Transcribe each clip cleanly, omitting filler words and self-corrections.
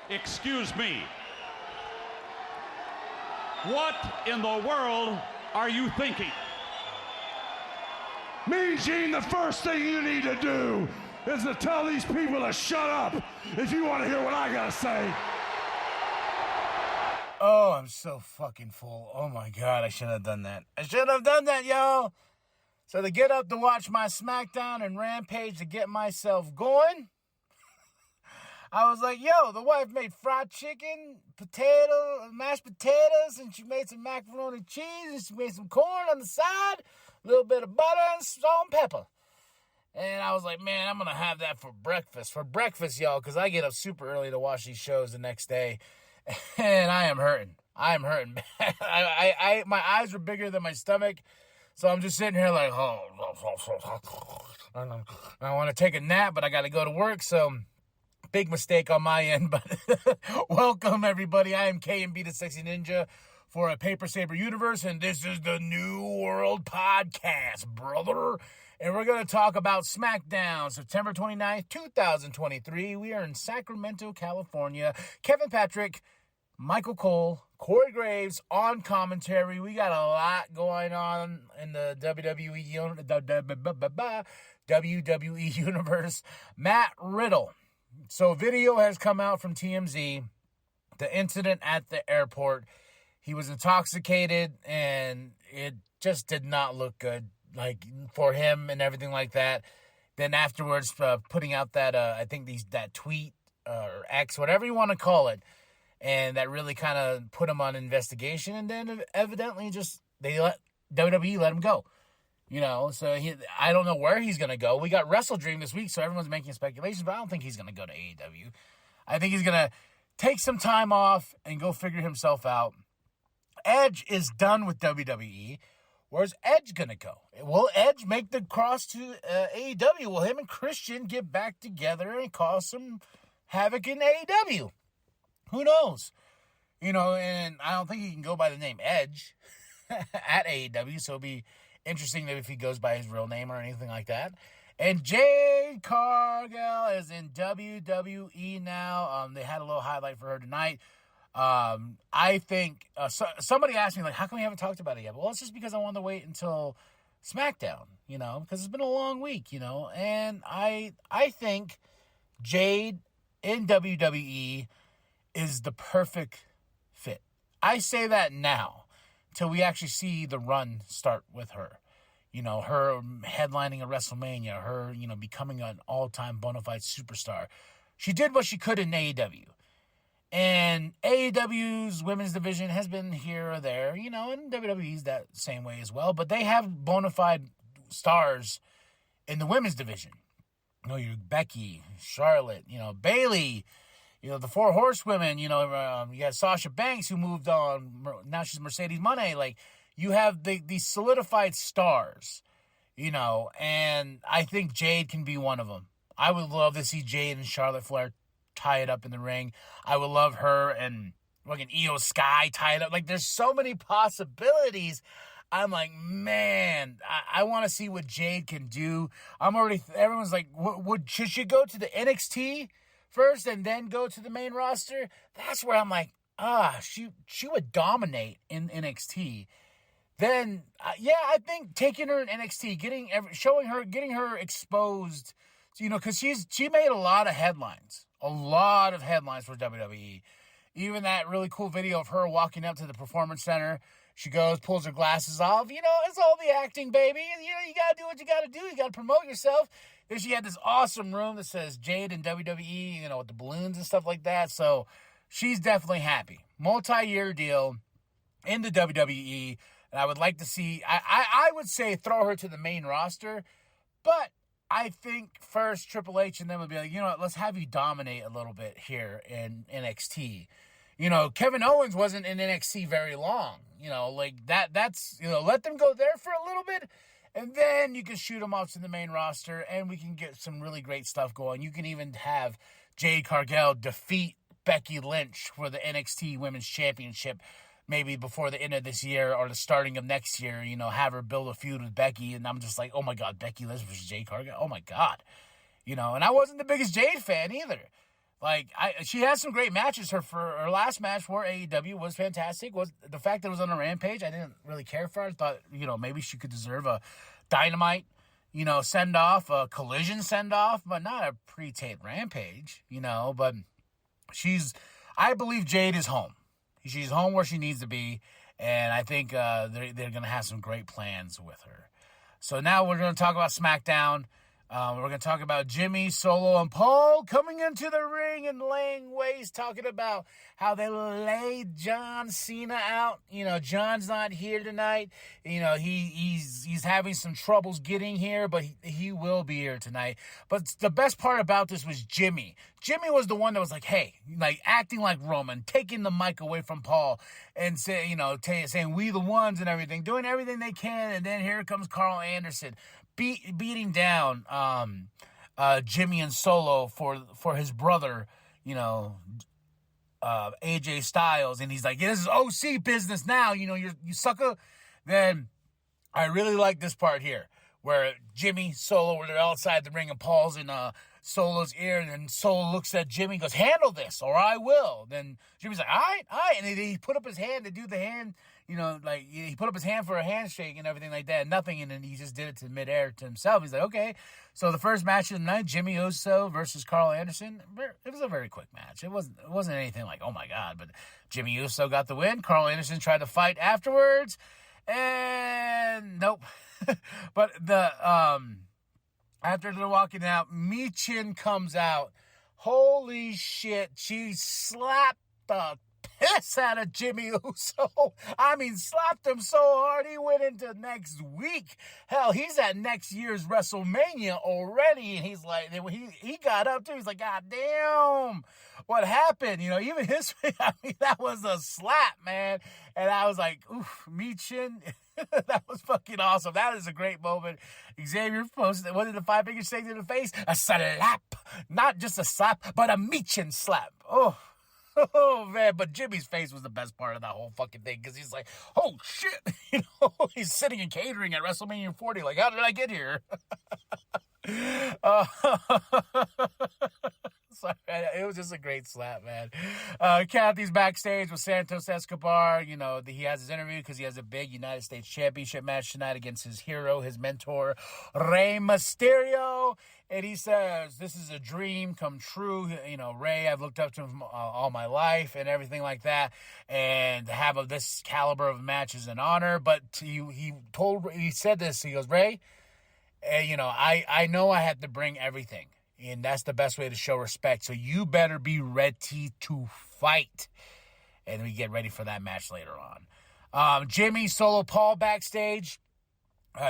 Excuse me. What in the world are you thinking? Mean Gene, the first thing you need to do is to tell these people to shut up if you want to hear what I gotta say. Oh, I'm so fucking full. Oh my God, I shouldn't have done that. I shouldn't have done that, y'all. So to get up to watch my SmackDown and Rampage to get myself going, I was like, yo, the wife made fried chicken, mashed potatoes, and she made some macaroni and cheese, and she made some corn on the side, a little bit of butter and salt and pepper. And I was like, man, I'm going to have that for breakfast. For breakfast, y'all, because I get up super early to watch these shows the next day. And I am hurting. I am hurting. My eyes were bigger than my stomach. So I'm just sitting here like, oh, I want to take a nap, but I got to go to work. So big mistake on my end. But welcome, everybody. I am K&B the Sexy Ninja for a Paper Saber Universe. And this is the New World Podcast, brother. And we're going to talk about SmackDown, September 29th, 2023. We are in Sacramento, California. Kevin Patrick, Michael Cole, Corey Graves on commentary. We got a lot going on in the WWE Universe. Matt Riddle. So video has come out from TMZ. The incident at the airport. He was intoxicated, and it just did not look good. Like, for him and everything like that. Then afterwards, putting out that, I think that tweet, or X, whatever you want to call it. And that really kind of put him on investigation. And then evidently WWE let him go. You know, so I don't know where he's going to go. We got Wrestle Dream this week, so everyone's making speculations. But I don't think he's going to go to AEW. I think he's going to take some time off and go figure himself out. Edge is done with WWE. Where's Edge going to go? Will Edge make the cross to AEW? Will him and Christian get back together and cause some havoc in AEW? Who knows? You know, and I don't think he can go by the name Edge at AEW, so it'll be interesting if he goes by his real name or anything like that. And Jade Cargill is in WWE now. They had a little highlight for her tonight. I think somebody asked me, like, how come we haven't talked about it yet? Well, it's just because I wanted to wait until SmackDown, you know, because it's been a long week, you know, and I think Jade in WWE is the perfect fit. I say that now until we actually see the run start with her. You know, her headlining a WrestleMania, her, you know, becoming an all-time bona fide superstar. She did what she could in AEW. And AEW's women's division has been here or there, you know, and WWE's that same way as well. But they have bona fide stars in the women's division. You know, you're Becky, Charlotte, you know, Bayley, you know, the Four Horsewomen, you know, you got Sasha Banks who moved on. Now she's Mercedes Moné. Like, you have these solidified stars, you know, and I think Jade can be one of them. I would love to see Jade and Charlotte Flair tie it up in the ring. I would love her and fucking Io Sky tie it up. Like, there's so many possibilities. I'm like, man, I want to see what Jade can do. Everyone's like, should she go to the NXT first and then go to the main roster? That's where I'm like, she would dominate in NXT. Then, I think taking her in NXT, getting her exposed, you know, because she made a lot of headlines. A lot of headlines for WWE. Even that really cool video of her walking up to the Performance Center. She goes, pulls her glasses off. You know, it's all the acting, baby. You know, you got to do what you got to do. You got to promote yourself. Then she had this awesome room that says Jade and WWE, you know, with the balloons and stuff like that. So she's definitely happy. Multi-year deal in the WWE. And I would like to see, I would say throw her to the main roster. But I think first Triple H and them would be like, you know what, let's have you dominate a little bit here in NXT. You know, Kevin Owens wasn't in NXT very long. You know, like that's, you know, let them go there for a little bit, and then you can shoot them off to the main roster, and we can get some really great stuff going. You can even have Jade Cargill defeat Becky Lynch for the NXT Women's Championship maybe before the end of this year or the starting of next year, you know, have her build a feud with Becky. And I'm just like, oh my God, Becky Lynch versus Jade Cargill. Oh my God. You know, and I wasn't the biggest Jade fan either. Like, she has some great matches. Her last match for AEW was fantastic. Was the fact that it was on a Rampage, I didn't really care for it. I thought, maybe she could deserve a Dynamite, send-off, a Collision send-off, but not a pre-taped Rampage, But I believe Jade is home. She's home where she needs to be, and I think they're going to have some great plans with her. So now we're going to talk about SmackDown. We're going to talk about Jimmy, Solo, and Paul coming into the ring and laying waste, talking about how they laid John Cena out. John's not here tonight. He's having some troubles getting here, but he will be here tonight. But the best part about this was Jimmy. Jimmy was the one that was like, hey, acting like Roman, taking the mic away from Paul and saying we the ones and everything, doing everything they can. And then here comes Carl Anderson beating down Jimmy and Solo for his brother, AJ Styles, and he's like, yeah, this is OC business now, you sucker. Then I really like this part here where Jimmy, Solo, where they're outside the ring and Paul's in Solo's ear, and then Solo looks at Jimmy and goes, handle this or I will. Then Jimmy's like, all right, and he put up his hand to do the hand, he put up his hand for a handshake and everything like that, nothing, and then he just did it to midair to himself. He's like, okay. So the first match of the night, Jimmy Uso versus Carl Anderson, it was a very quick match. It wasn't anything like, oh my God, but Jimmy Uso got the win. Carl Anderson tried to fight afterwards, and nope. But after they're walking out, Michin comes out. Holy shit, she slapped the piss out of Jimmy Uso. I mean, slapped him so hard he went into next week. Hell, he's at next year's WrestleMania already, and he's like, he got up too. He's like, God damn, what happened? Even his, that was a slap, man. And I was like, oof, Michin. That was fucking awesome. That is a great moment. Xavier posted, what did the 5 fingers say to the face? A slap. Not just a slap, but a Michin slap. Oh, man, but Jimmy's face was the best part of that whole fucking thing, because he's like, oh, shit. He's sitting in catering at WrestleMania 40, like, how did I get here? Sorry, it was just a great slap, man. Kathy's backstage with Santos Escobar. He has his interview because he has a big United States Championship match tonight against his hero, his mentor, Rey Mysterio. And he says, this is a dream come true. Rey, I've looked up to him all my life and everything like that. And to have this caliber of match is an honor. But he said this, he goes, Rey, I know I had to bring everything. And that's the best way to show respect. So you better be ready to fight. And we get ready for that match later on. Jimmy, Solo, Paul backstage.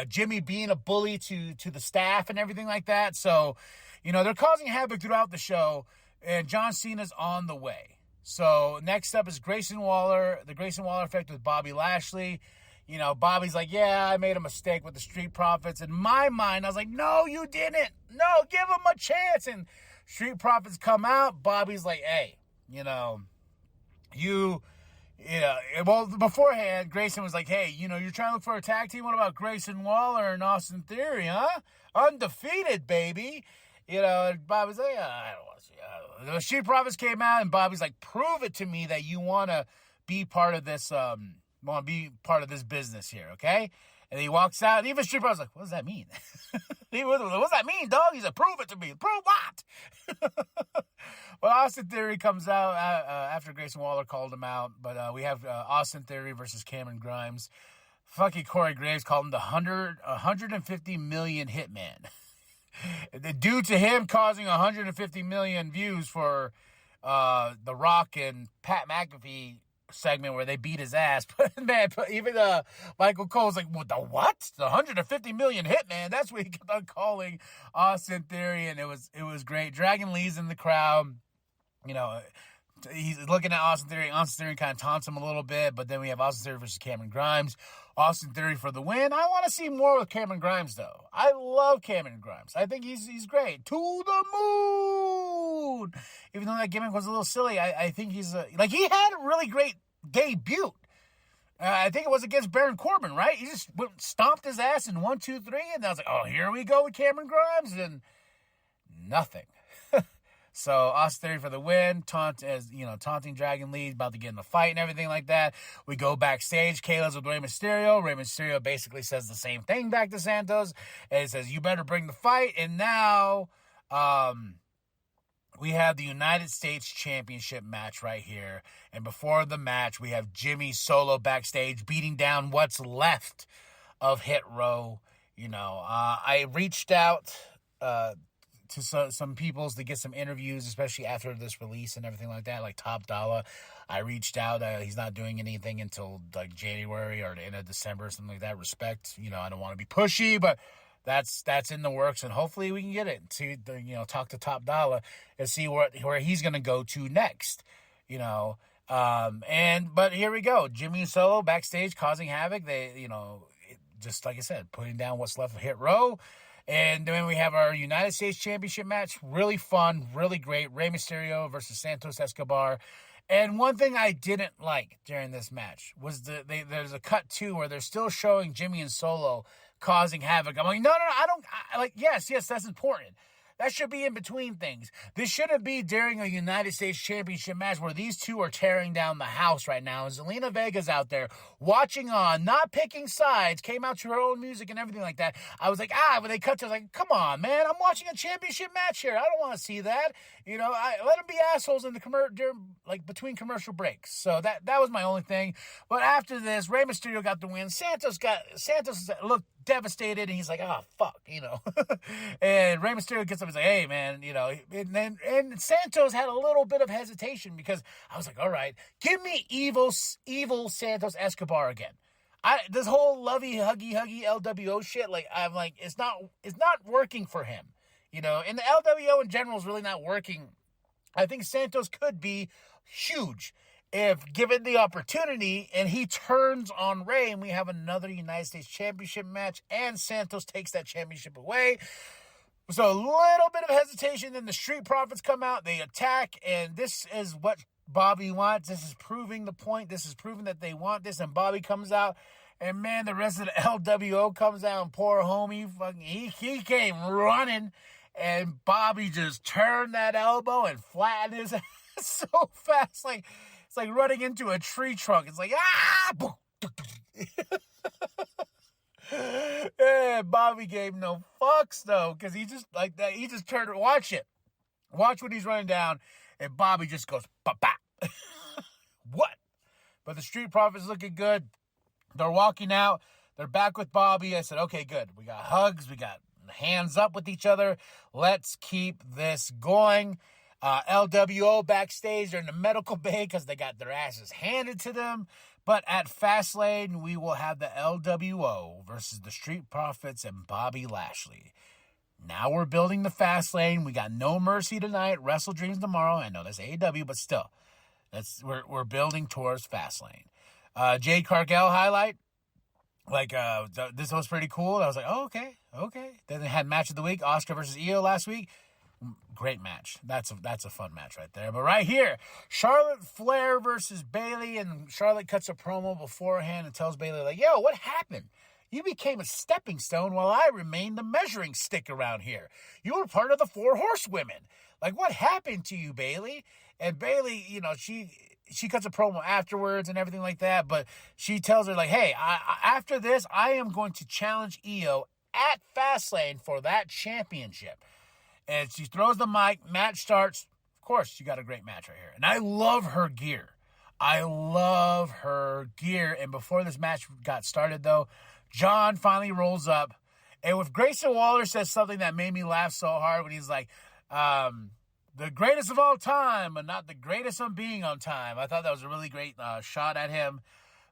Jimmy being a bully to the staff and everything like that. So, they're causing havoc throughout the show. And John Cena's on the way. So next up is Grayson Waller. The Grayson Waller effect with Bobby Lashley. Bobby's like, yeah, I made a mistake with the Street Profits. In my mind, I was like, no, you didn't. No, give him a chance. And Street Profits come out. Bobby's like, hey, well, beforehand, Grayson was like, hey, you're trying to look for a tag team? What about Grayson Waller and Austin Theory, huh? Undefeated, baby. And Bobby's like, I don't want to see it. The Street Profits came out, and Bobby's like, prove it to me that you want to be part of this, business here, okay? And he walks out, and even Street Profits like, what does that mean? What does that mean, dog? He's like, prove it to me. Prove what? Well, Austin Theory comes out after Grayson Waller called him out, but we have Austin Theory versus Cameron Grimes. Fucking Corey Graves called him the 150 million hitman. Due to him causing 150 million views for The Rock and Pat McAfee segment where they beat his ass. But man, even Michael Cole's like, what, the 150 million hitman? That's what he kept on calling Austin Theory, and it was great. Dragon Lee's in the crowd. He's looking at Austin Theory. Austin Theory kind of taunts him a little bit, but then we have Austin Theory versus Cameron Grimes. Austin Theory for the win. I want to see more with Cameron Grimes, though. I love Cameron Grimes. I think he's great. To the moon! Even though that gimmick was a little silly, I think he's he had a really great debut. I think it was against Baron Corbin, right? He just stomped his ass in 1, 2, 3, and I was like, oh, here we go with Cameron Grimes, and nothing. So Austin Theory for the win. Taunting Dragon Lee, about to get in the fight and everything like that. We go backstage. Kayla's with Rey Mysterio. Rey Mysterio basically says the same thing back to Santos. And he says, you better bring the fight. And now we have the United States Championship match right here. And before the match, we have Jimmy Solo backstage beating down what's left of Hit Row. I reached out to some peoples to get some interviews, especially after this release and everything like that, like Top Dollar. I reached out. He's not doing anything until like January or the end of December or something like that. Respect. I don't want to be pushy, but that's in the works, and hopefully we can get it to talk to Top Dollar and see where he's going to go to next. But here we go. Jimmy and Solo backstage causing havoc. They, just like I said, putting down what's left of Hit Row. And then we have our United States Championship match. Really fun, really great. Rey Mysterio versus Santos Escobar. And one thing I didn't like during this match was there's a cut too where they're still showing Jimmy and Solo causing havoc. I'm like, no, yes, that's important. That should be in between things. This shouldn't be during a United States Championship match where these two are tearing down the house right now. And Zelina Vega's out there watching on, not picking sides, came out to her own music and everything like that. I was like, when they cut to, I was like, come on, man, I'm watching a championship match here. I don't want to see that. Let them be assholes in the between commercial breaks. So that was my only thing. But after this, Rey Mysterio got the win. Santos looked devastated, and he's like, fuck, and Rey Mysterio gets up and he's like, hey, man, and Santos had a little bit of hesitation because I was like, all right, give me evil Santos Escobar again. This whole lovey huggy LWO shit, I'm like, it's not working for him, and the LWO in general is really not working. I think Santos could be huge if given the opportunity, and he turns on Rey, and we have another United States Championship match, and Santos takes that championship away. So a little bit of hesitation, then the Street Profits come out, they attack, and this is what Bobby wants. This is proving the point. This is proving that they want this, and Bobby comes out, and man, the rest of the LWO comes out, and poor homie, he came running, and Bobby just turned that elbow and flattened his ass so fast, it's like running into a tree trunk. It's like, and Bobby gave no fucks, though, because he just, like that, he just turned, watch it. Watch when he's running down, and Bobby just goes, ba-ba. What? But the Street Profits looking good. They're walking out. They're back with Bobby. I said, okay, good. We got hugs. We got hands up with each other. Let's keep this going. LWO backstage, they're in the medical bay because they got their asses handed to them. But at Fastlane, we will have the LWO versus the Street Profits and Bobby Lashley. Now we're building the Fastlane. We got No Mercy tonight, Wrestle Dreams tomorrow. I know that's AEW, but still, we're building towards Fastlane. Jade Cargill highlight, this was pretty cool. I was like, oh, okay. Then they had match of the week, Asuka versus Io last week. Great match. That's a fun match right there. But right here, Charlotte Flair versus Bayley, and Charlotte cuts a promo beforehand and tells Bayley, like, yo, what happened? You became a stepping stone while I remained the measuring stick around here. You were part of the 4 Horsewomen. Like, what happened to you, Bayley? And Bayley, she cuts a promo afterwards and everything like that, but she tells her, like, hey, after this, I am going to challenge Io at Fastlane for that championship. And she throws the mic, match starts. Of course, she got a great match right here. And I love her gear. And before this match got started, though, John finally rolls up. And with Grayson Waller says something that made me laugh so hard when he's like, the greatest of all time, but not the greatest on being on time. I thought that was a really great shot at him.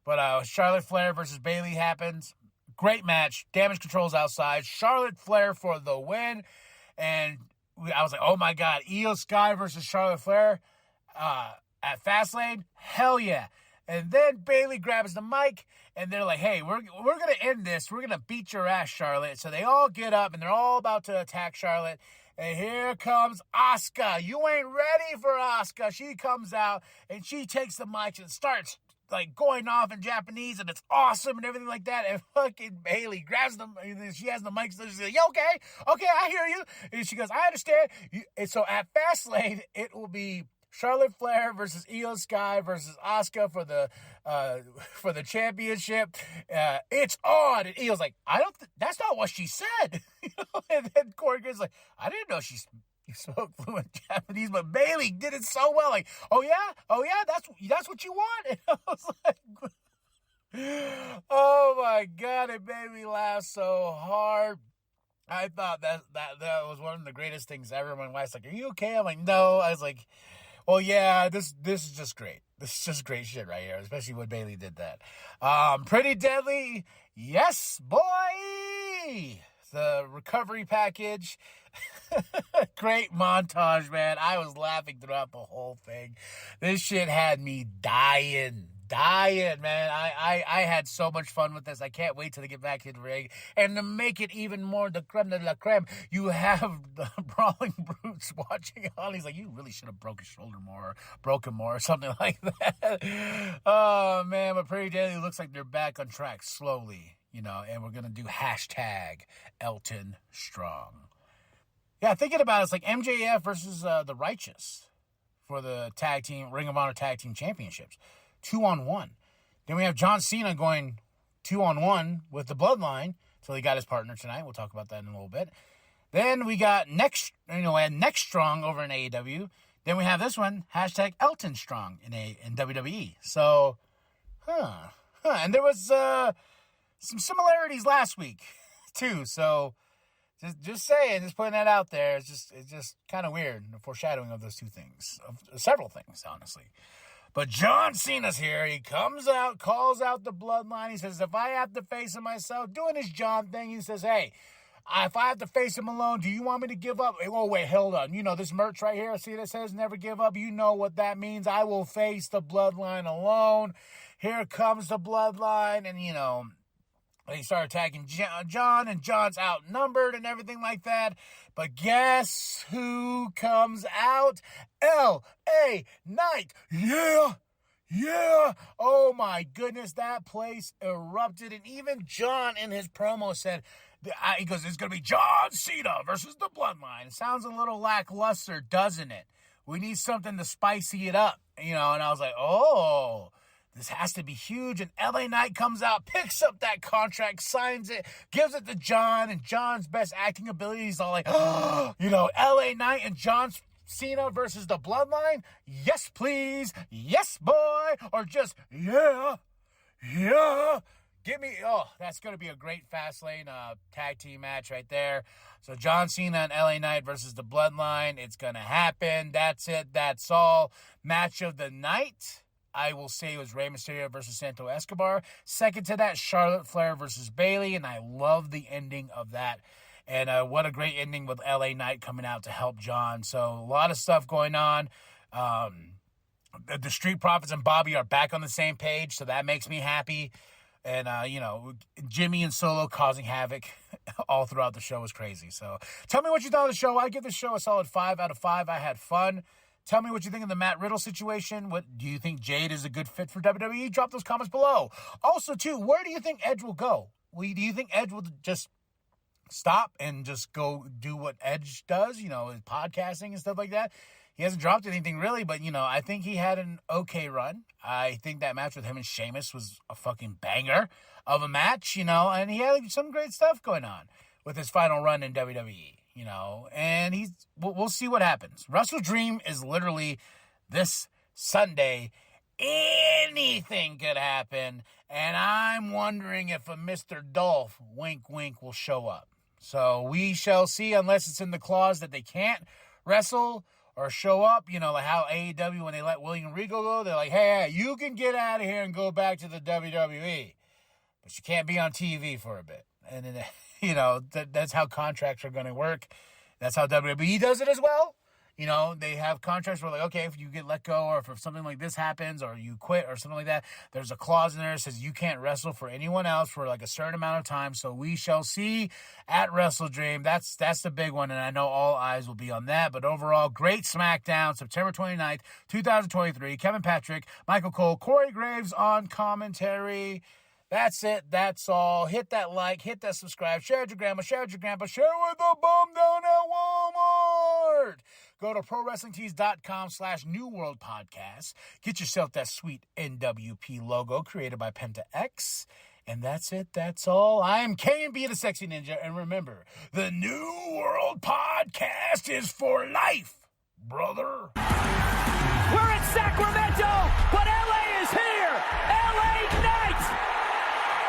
But Charlotte Flair versus Bayley happens. Great match. Damage Control's outside. Charlotte Flair for the win. And I was like, oh, my God. Io Sky versus Charlotte Flair at Fastlane? Hell yeah. And then Bayley grabs the mic, and they're like, hey, we're going to end this. We're going to beat your ass, Charlotte. So they all get up, and they're all about to attack Charlotte. And here comes Asuka. You ain't ready for Asuka. She comes out, and she takes the mic and starts like going off in Japanese, and it's awesome and everything like that. And fucking Bayley grabs them, and she has the mic, so she's like, "Yeah, okay, I hear you." And she goes, "I understand." And so at Fastlane, it will be Charlotte Flair versus Io Sky versus Asuka for the championship. It's on, and Io's like, "That's not what she said." And then Corey Graves like, "I didn't know she spoke fluent Japanese," but Bayley did it so well. Like, oh yeah, that's what you want. And I was like, oh my God, it made me laugh so hard. I thought that was one of the greatest things ever. My wife's like, "Are you okay?" I'm like, "No." I was like, well, yeah, this is just great. This is just great shit right here, especially when Bayley did that. Pretty Deadly, yes, boy. The recovery package. Great montage, man. I was laughing throughout the whole thing. This shit had me dying, man. I had so much fun with this. I can't wait till they get back to the ring. And to make it even more the creme de la creme, you have the Brawling Brutes watching on. He's like, "You really should have broke his shoulder more, broken more," or something like that. Oh, man, but Pretty Deadly looks like they're back on track slowly, and we're going to do hashtag Elton Strong. Yeah, thinking about it, it's like MJF versus the Righteous for the Ring of Honor Tag Team Championships. 2-on-1. Then we have John Cena going 2-on-1 with the Bloodline until he got his partner tonight. We'll talk about that in a little bit. Then we got Next Strong over in AEW. Then we have this one, hashtag Elton Strong in WWE. So, and there was some similarities last week too. So, just saying, just putting that out there. It's just kind of weird, the foreshadowing of those two things, of several things, honestly. But John Cena's here. He comes out, calls out the Bloodline. He says, if I have to face him myself, doing his John thing, he says, hey, if I have to face him alone, do you want me to give up? Oh, wait, hold on. This merch right here, see that says never give up? You know what that means. I will face the Bloodline alone. Here comes the Bloodline, and, they start attacking John, and John's outnumbered and everything like that. But guess who comes out? L.A. Knight. Yeah. Oh, my goodness. That place erupted. And even John in his promo said, he goes, it's going to be John Cena versus the Bloodline. It sounds a little lackluster, doesn't it? We need something to spicy it up, and I was like, oh, this has to be huge. And LA Knight comes out, picks up that contract, signs it, gives it to John, and John's best acting abilities are like, LA Knight and John Cena versus the Bloodline? Yes, please. Yes, boy. Or just, yeah. That's going to be a great Fastlane tag team match right there. So John Cena and LA Knight versus the Bloodline. It's going to happen. That's it. That's all. Match of the night, I will say, it was Rey Mysterio versus Santo Escobar. Second to that, Charlotte Flair versus Bayley, and I love the ending of that. And what a great ending with LA Knight coming out to help John. So a lot of stuff going on. The Street Profits and Bobby are back on the same page, so that makes me happy. And, Jimmy and Solo causing havoc all throughout the show was crazy. So tell me what you thought of the show. I give the show a solid 5 out of 5. I had fun. Tell me what you think of the Matt Riddle situation. What do you think Jade is a good fit for WWE? Drop those comments below. Also, too, where do you think Edge will go? Do you think Edge will just stop and just go do what Edge does, his podcasting and stuff like that? He hasn't dropped anything really, but, I think he had an okay run. I think that match with him and Sheamus was a fucking banger of a match, and he had some great stuff going on with his final run in WWE. And we'll see what happens. Wrestle Dream is literally this Sunday. Anything could happen, and I'm wondering if a Mr. Dolph, wink, wink, will show up. So we shall see, unless it's in the clause that they can't wrestle or show up, like how AEW, when they let William Regal go, they're like, hey, you can get out of here and go back to the WWE, but you can't be on TV for a bit. And then, that's how contracts are going to work. That's how WWE does it as well. You know, they have contracts where, like, okay, if you get let go or if something like this happens or you quit or something like that, there's a clause in there that says you can't wrestle for anyone else for like a certain amount of time. So we shall see at WrestleDream. That's the big one, and I know all eyes will be on that. But overall, great SmackDown, September 29th, 2023. Kevin Patrick, Michael Cole, Corey Graves on commentary. That's it. That's all. Hit that like, hit that subscribe, share with your grandma, share with your grandpa, share with the bum down at Walmart. Go to ProWrestlingTees.com/New World Podcast. Get yourself that sweet nWp logo created by Penta X. And that's it. That's all. I am K&B the Sexy Ninja. And remember, the New World Podcast is for life, brother. We're in Sacramento, but LA is here. LA Knights.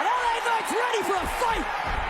And LA Knights ready for a fight.